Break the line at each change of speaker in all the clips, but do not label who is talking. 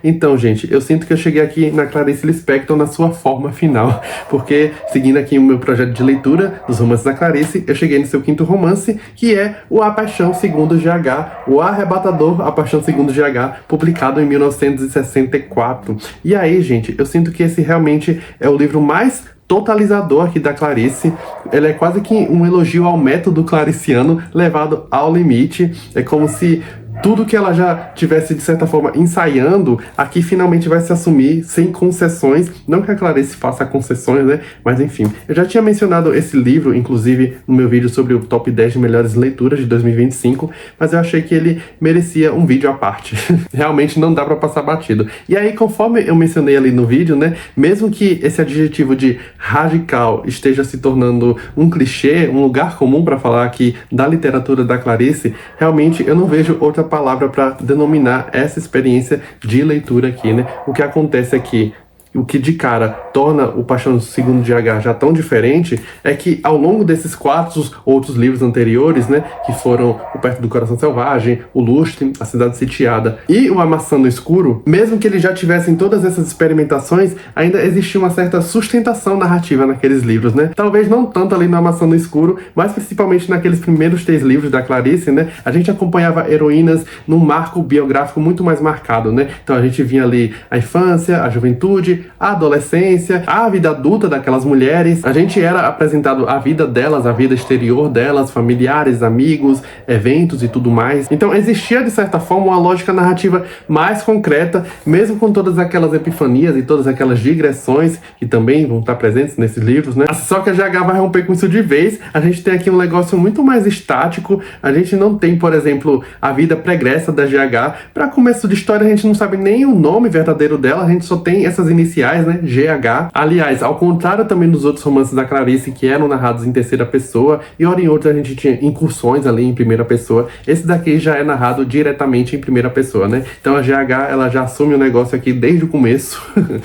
Então, gente, eu sinto que eu cheguei aqui na Clarice Lispector na sua forma final, porque, seguindo aqui o meu projeto de leitura dos romances da Clarice, eu cheguei no seu quinto romance, que é o A Paixão Segundo GH, o arrebatador A Paixão Segundo GH, publicado em 1964. E aí, gente, eu sinto que esse realmente é o livro mais totalizador aqui da Clarice. Ele é quase que um elogio ao método clariciano levado ao limite. É como se tudo que ela já tivesse, de certa forma, ensaiando, aqui finalmente vai se assumir sem concessões. Não que a Clarice faça concessões, né? Mas enfim, eu já tinha mencionado esse livro, inclusive, no meu vídeo sobre o top 10 de melhores leituras de 2025, mas eu achei que ele merecia um vídeo à parte. Realmente não dá pra passar batido. E aí, conforme eu mencionei ali no vídeo, né? Mesmo que esse adjetivo de radical esteja se tornando um clichê, um lugar comum pra falar aqui da literatura da Clarice, realmente eu não vejo outra palavra para denominar essa experiência de leitura aqui, né? O que acontece aqui, o que de cara torna o Paixão Segundo GH já tão diferente, é que ao longo desses 4 outros livros anteriores, né, que foram O Perto do Coração Selvagem, O Lustre, A Cidade Sitiada e O A Maçã no Escuro, mesmo que eles já tivessem todas essas experimentações, ainda existia uma certa sustentação narrativa naqueles livros, né? Talvez não tanto ali no A Maçã no Escuro, mas principalmente naqueles primeiros 3 livros da Clarice, né? A gente acompanhava heroínas num marco biográfico muito mais marcado, né? Então a gente vinha ali a infância, a juventude, a adolescência, a vida adulta daquelas mulheres. A gente era apresentado a vida delas, a vida exterior delas, familiares, amigos, eventos e tudo mais. Então existia, de certa forma, uma lógica narrativa mais concreta, mesmo com todas aquelas epifanias e todas aquelas digressões que também vão estar presentes nesses livros, né? Só que a GH vai romper com isso de vez. A gente tem aqui um negócio muito mais estático. A gente não tem, por exemplo, a vida pregressa da GH. Para começo de história, a gente não sabe nem o nome verdadeiro dela, a gente só tem essas iniciais, né? GH. Aliás, ao contrário também dos outros romances da Clarice, que eram narrados em terceira pessoa, e hora em outra a gente tinha incursões ali em primeira pessoa, esse daqui já é narrado diretamente em primeira pessoa, né? Então a GH, ela já assume o negócio aqui desde o começo.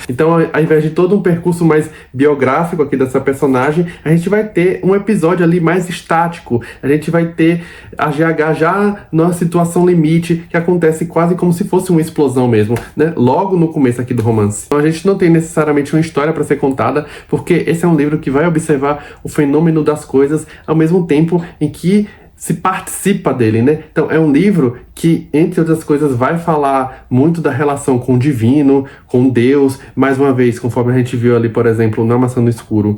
Então, ao invés de todo um percurso mais biográfico aqui dessa personagem, a gente vai ter um episódio ali mais estático. A gente vai ter a GH já numa situação limite, que acontece quase como se fosse uma explosão mesmo, né? Logo no começo aqui do romance. Então a gente não tem necessariamente uma história para ser contada, porque esse é um livro que vai observar o fenômeno das coisas ao mesmo tempo em que se participa dele, né? Então é um livro que, entre outras coisas, vai falar muito da relação com o divino, com Deus. Mais uma vez, conforme a gente viu ali, por exemplo, na Maçã no Escuro,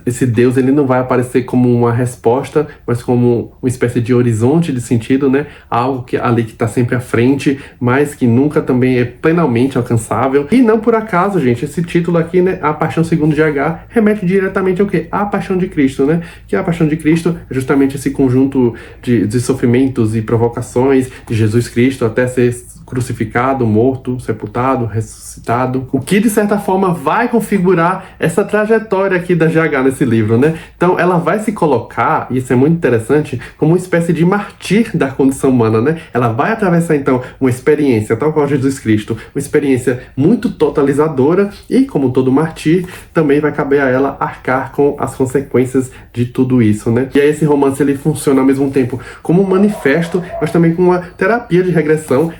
esse Deus, ele não vai aparecer como uma resposta, mas como uma espécie de horizonte de sentido, né? Algo que ali que está sempre à frente, mas que nunca também é plenamente alcançável. E não por acaso, gente, esse título aqui, né, A Paixão Segundo GH, remete diretamente ao quê? A Paixão de Cristo, né? Que a Paixão de Cristo é justamente esse conjunto de sofrimentos e provocações de Jesus Cristo até ser crucificado, morto, sepultado, ressuscitado, o que de certa forma vai configurar essa trajetória aqui da GH nesse livro, né? Então ela vai se colocar, e isso é muito interessante, como uma espécie de mártir da condição humana, né? Ela vai atravessar então uma experiência, tal qual Jesus Cristo, uma experiência muito totalizadora, e como todo mártir, também vai caber a ela arcar com as consequências de tudo isso, né? E aí esse romance, ele funciona ao mesmo tempo como um manifesto, mas também como uma terapia de regressão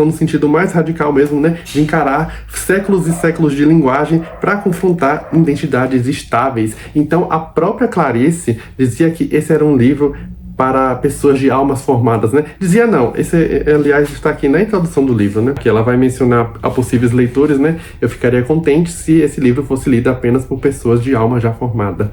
no sentido mais radical mesmo, né? De encarar séculos e séculos de linguagem para confrontar identidades estáveis. Então, a própria Clarice dizia que esse era um livro para pessoas de almas formadas, né? Dizia não, esse, aliás, está aqui na introdução do livro, né? Que ela vai mencionar a possíveis leitores, né? Eu ficaria contente se esse livro fosse lido apenas por pessoas de alma já formada.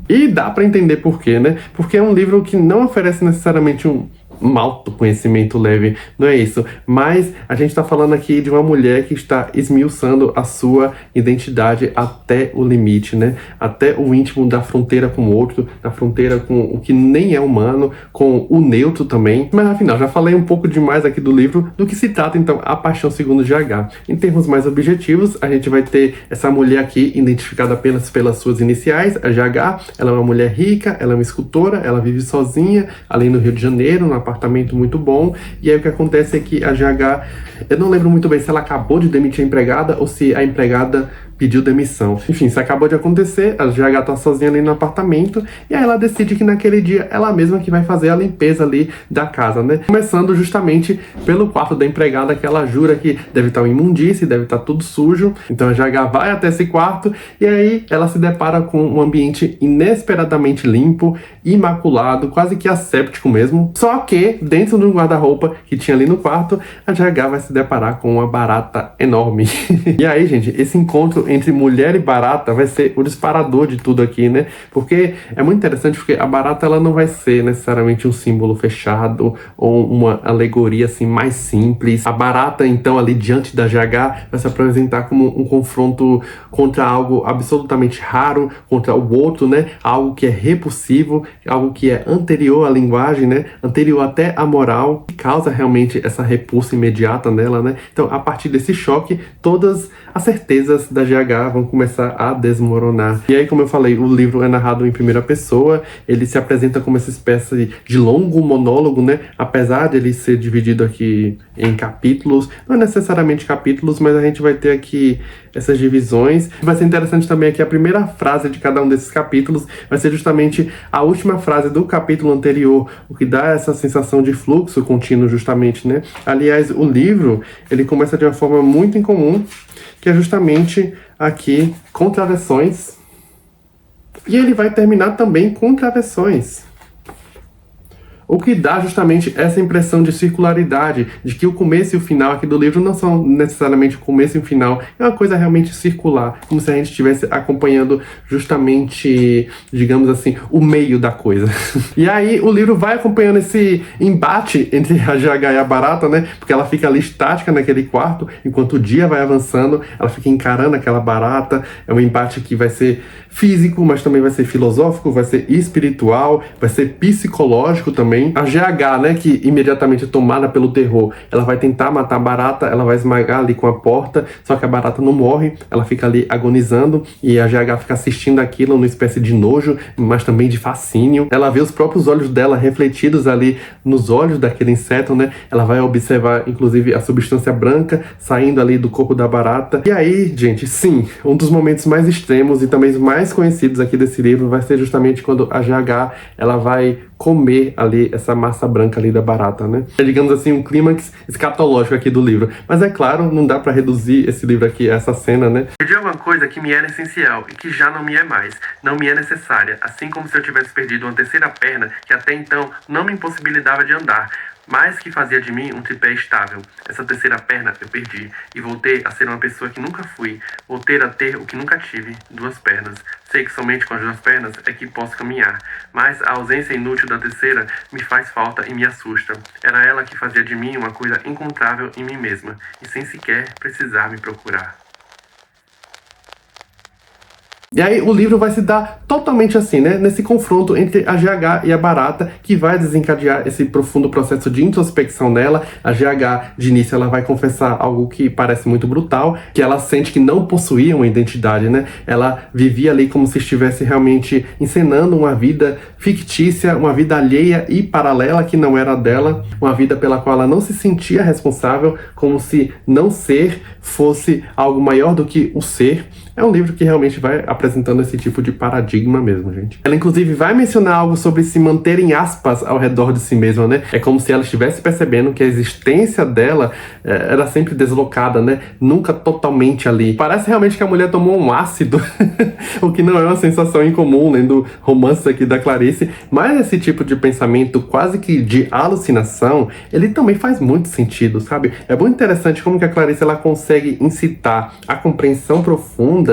E dá para entender por quê, né? Porque é um livro que não oferece necessariamente um autoconhecimento leve, não é isso, mas a gente está falando aqui de uma mulher que está esmiuçando a sua identidade até o limite, né, até o íntimo da fronteira com o outro, da fronteira com o que nem é humano, com o neutro também. Mas afinal, já falei um pouco demais aqui do livro, do que se trata então A Paixão Segundo GH. Em termos mais objetivos, a gente vai ter essa mulher aqui identificada apenas pelas suas iniciais, a GH. Ela é uma mulher rica, ela é uma escultora, ela vive sozinha, ali no Rio de Janeiro, na apartamento muito bom, e aí o que acontece é que a GH, eu não lembro muito bem se ela acabou de demitir a empregada ou se a empregada pediu demissão. Enfim, isso acabou de acontecer, a GH tá sozinha ali no apartamento, e aí ela decide que naquele dia ela mesma que vai fazer a limpeza ali da casa, né? Começando justamente pelo quarto da empregada, que ela jura que deve estar uma imundície, deve estar tudo sujo. Então a GH vai até esse quarto, e aí ela se depara com um ambiente inesperadamente limpo, imaculado, quase que asséptico mesmo. Só que, dentro do guarda-roupa que tinha ali no quarto, a GH vai se deparar com uma barata enorme. E aí, gente, esse encontro entre mulher e barata vai ser o disparador de tudo aqui, né? Porque é muito interessante, porque a barata ela não vai ser necessariamente um símbolo fechado ou uma alegoria assim mais simples. A barata, então, ali diante da GH vai se apresentar como um confronto contra algo absolutamente raro, contra o outro, né? Algo que é repulsivo, algo que é anterior à linguagem, né? Anterior até à moral, que causa realmente essa repulsa imediata nela, né? Então, a partir desse choque, todas as certezas da GH vão começar a desmoronar. E aí, como eu falei, o livro é narrado em primeira pessoa, ele se apresenta como essa espécie de longo monólogo, né? Apesar de ele ser dividido aqui em capítulos, não é necessariamente capítulos, mas a gente vai ter aqui essas divisões. Vai ser interessante também que a primeira frase de cada um desses capítulos vai ser justamente a última frase do capítulo anterior, o que dá essa sensação de fluxo contínuo justamente, né? Aliás, o livro, ele começa de uma forma muito incomum, que é justamente aqui com travessões, e ele vai terminar também com travessões. O que dá justamente essa impressão de circularidade, de que o começo e o final aqui do livro não são necessariamente o começo e o final, é uma coisa realmente circular, como se a gente estivesse acompanhando justamente, digamos assim, o meio da coisa. E aí o livro vai acompanhando esse embate entre a GH e a barata, né? Porque ela fica ali estática naquele quarto, enquanto o dia vai avançando, ela fica encarando aquela barata. É um embate que vai ser físico, mas também vai ser filosófico, vai ser espiritual, vai ser psicológico também. A GH, né, que imediatamente é tomada pelo terror, ela vai tentar matar a barata, ela vai esmagar ali com a porta, só que a barata não morre, ela fica ali agonizando, e a GH fica assistindo aquilo numa espécie de nojo, mas também de fascínio. Ela vê os próprios olhos dela refletidos ali nos olhos daquele inseto, né? Ela vai observar, inclusive, a substância branca saindo ali do corpo da barata. E aí, gente, sim, um dos momentos mais extremos e também os mais conhecidos aqui desse livro vai ser justamente quando a GH, ela vai comer ali essa massa branca ali da barata, né? É, digamos assim, um clímax escatológico aqui do livro. Mas é claro, não dá pra reduzir esse livro aqui a essa cena, né? Perdi alguma coisa que me era essencial e que já não me é mais, não me é necessária, assim como se eu tivesse perdido uma terceira perna que até então não me impossibilitava de andar, mas que fazia de mim um tripé estável. Essa terceira perna eu perdi, e voltei a ser uma pessoa que nunca fui. Voltei a ter o que nunca tive, duas pernas. Sei que somente com as duas pernas é que posso caminhar, mas a ausência inútil da terceira me faz falta e me assusta. Era ela que fazia de mim uma coisa encontrável em mim mesma, e sem sequer precisar me procurar. E aí o livro vai se dar totalmente assim, né? Nesse confronto entre a GH e a barata, que vai desencadear esse profundo processo de introspecção nela. A GH, de início, ela vai confessar algo que parece muito brutal, que ela sente que não possuía uma identidade, né? Ela vivia ali como se estivesse realmente encenando uma vida fictícia, uma vida alheia e paralela que não era dela, uma vida pela qual ela não se sentia responsável, como se não ser fosse algo maior do que o ser. É um livro que realmente vai apresentando esse tipo de paradigma mesmo, gente. Ela, inclusive, vai mencionar algo sobre se manter em aspas ao redor de si mesma, né? É como se ela estivesse percebendo que a existência dela era sempre deslocada, né? Nunca totalmente ali. Parece realmente que a mulher tomou um ácido, o que não é uma sensação incomum lendo romances aqui da Clarice, mas esse tipo de pensamento quase que de alucinação, ele também faz muito sentido, sabe? É muito interessante como que a Clarice ela consegue incitar a compreensão profunda,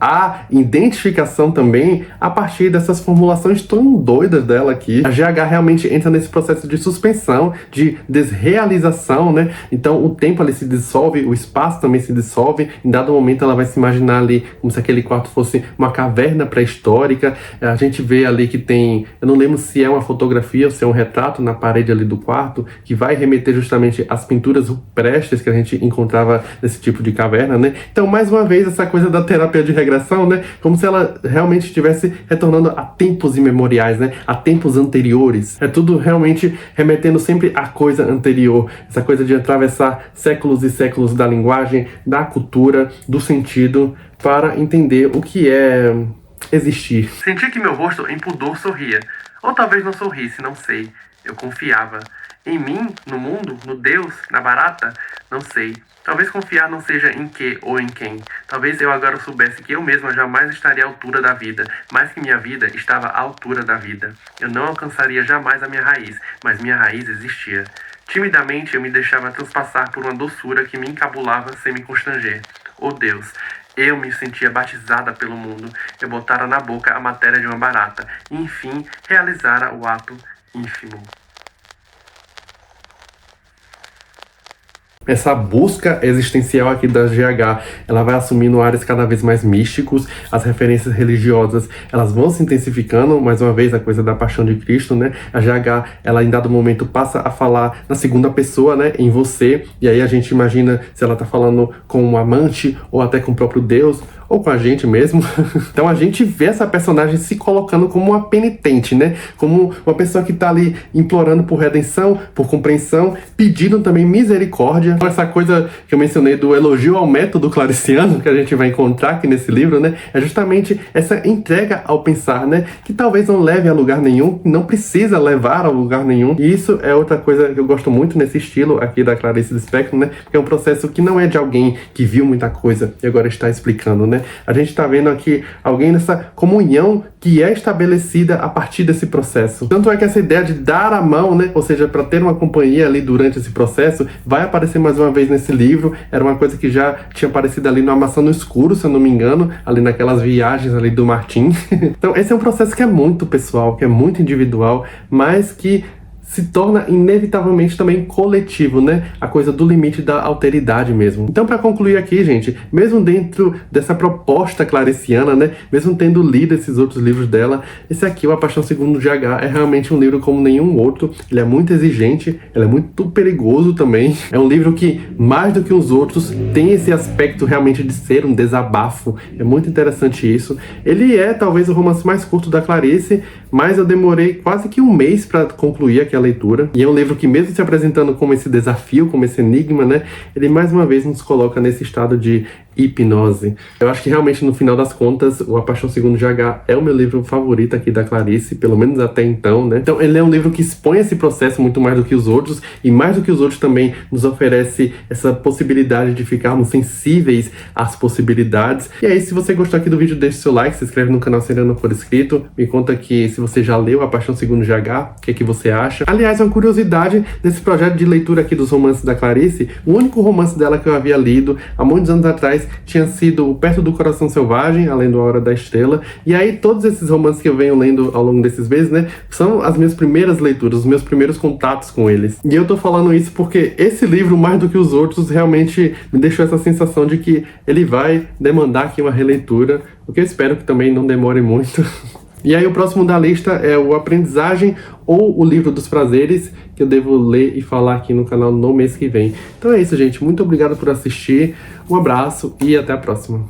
a identificação também a partir dessas formulações tão doidas dela aqui. A GH realmente entra nesse processo de suspensão, de desrealização, né? Então o tempo ali se dissolve, o espaço também se dissolve. Em dado momento ela vai se imaginar ali como se aquele quarto fosse uma caverna pré-histórica. A gente vê ali que tem, eu não lembro se é uma fotografia ou se é um retrato na parede ali do quarto, que vai remeter justamente às pinturas rupestres que a gente encontrava nesse tipo de caverna, né? Então, mais uma vez, essa coisa da terapia de regressão, né? Como se ela realmente estivesse retornando a tempos imemoriais, né? A tempos anteriores. É tudo realmente remetendo sempre à coisa anterior. Essa coisa de atravessar séculos e séculos da linguagem, da cultura, do sentido, para entender o que é existir. Senti que meu rosto em pudor sorria. Ou talvez não sorrisse, não sei. Eu confiava. Em mim, no mundo, no Deus, na barata? Não sei. Talvez confiar não seja em que ou em quem. Talvez eu agora soubesse que eu mesma jamais estaria à altura da vida, mais que minha vida estava à altura da vida. Eu não alcançaria jamais a minha raiz, mas minha raiz existia. Timidamente eu me deixava transpassar por uma doçura que me encabulava sem me constranger. Oh Deus! Eu me sentia batizada pelo mundo. Eu botara na boca a matéria de uma barata. E, enfim, realizara o ato ínfimo. Essa busca existencial aqui da GH, ela vai assumindo áreas cada vez mais místicos, as referências religiosas, elas vão se intensificando, mais uma vez, a coisa da paixão de Cristo, né? A GH, ela em dado momento passa a falar na segunda pessoa, né? Em você, e aí a gente imagina se ela tá falando com um amante, ou até com o próprio Deus, ou com a gente mesmo. Então a gente vê essa personagem se colocando como uma penitente, né? Como uma pessoa que tá ali implorando por redenção, por compreensão, pedindo também misericórdia. Então, essa coisa que eu mencionei do elogio ao método clariciano, que a gente vai encontrar aqui nesse livro, né? É justamente essa entrega ao pensar, né? Que talvez não leve a lugar nenhum, não precisa levar a lugar nenhum. E isso é outra coisa que eu gosto muito nesse estilo aqui da Clarice Lispector, né? Que é um processo que não é de alguém que viu muita coisa e agora está explicando, né? A gente está vendo aqui alguém nessa comunhão que é estabelecida a partir desse processo. Tanto é que essa ideia de dar a mão, né? Ou seja, para ter uma companhia ali durante esse processo, vai aparecer mais uma vez nesse livro. Era uma coisa que já tinha aparecido ali no A Maçã no Escuro, se eu não me engano, ali naquelas viagens ali do Martin. Então esse é um processo que é muito pessoal, que é muito individual, mas que se torna inevitavelmente também coletivo, né? A coisa do limite da alteridade mesmo. Então, para concluir aqui, gente, mesmo dentro dessa proposta clariciana, né? Mesmo tendo lido esses outros livros dela, esse aqui, O A Paixão Segundo GH, é realmente um livro como nenhum outro. Ele é muito exigente, ele é muito perigoso também. É um livro que, mais do que os outros, tem esse aspecto realmente de ser um desabafo. É muito interessante isso. Ele é, talvez, o romance mais curto da Clarice, mas eu demorei quase que um mês para concluir aquela leitura. E é um livro que, mesmo se apresentando como esse desafio, como esse enigma, né, ele mais uma vez nos coloca nesse estado de hipnose. Eu acho que realmente, no final das contas, O A Paixão Segundo GH é o meu livro favorito aqui da Clarice, pelo menos até então, né? Então ele é um livro que expõe esse processo muito mais do que os outros, e mais do que os outros também nos oferece essa possibilidade de ficarmos sensíveis às possibilidades. E aí, se você gostou aqui do vídeo, deixe seu like, se inscreve no canal se ainda não for inscrito, me conta aqui se você já leu A Paixão Segundo GH, o que é que você acha. Aliás, uma curiosidade desse projeto de leitura aqui dos romances da Clarice, o único romance dela que eu havia lido há muitos anos atrás tinha sido o Perto do Coração Selvagem, além do A Hora da Estrela. E aí todos esses romances que eu venho lendo ao longo desses meses, né, são as minhas primeiras leituras, os meus primeiros contatos com eles. E eu tô falando isso porque esse livro, mais do que os outros, realmente me deixou essa sensação de que ele vai demandar aqui uma releitura, o que eu espero que também não demore muito. E aí o próximo da lista é o Aprendizagem ou o Livro dos Prazeres, que eu devo ler e falar aqui no canal no mês que vem. Então é isso, gente. Muito obrigado por assistir. Um abraço e até a próxima.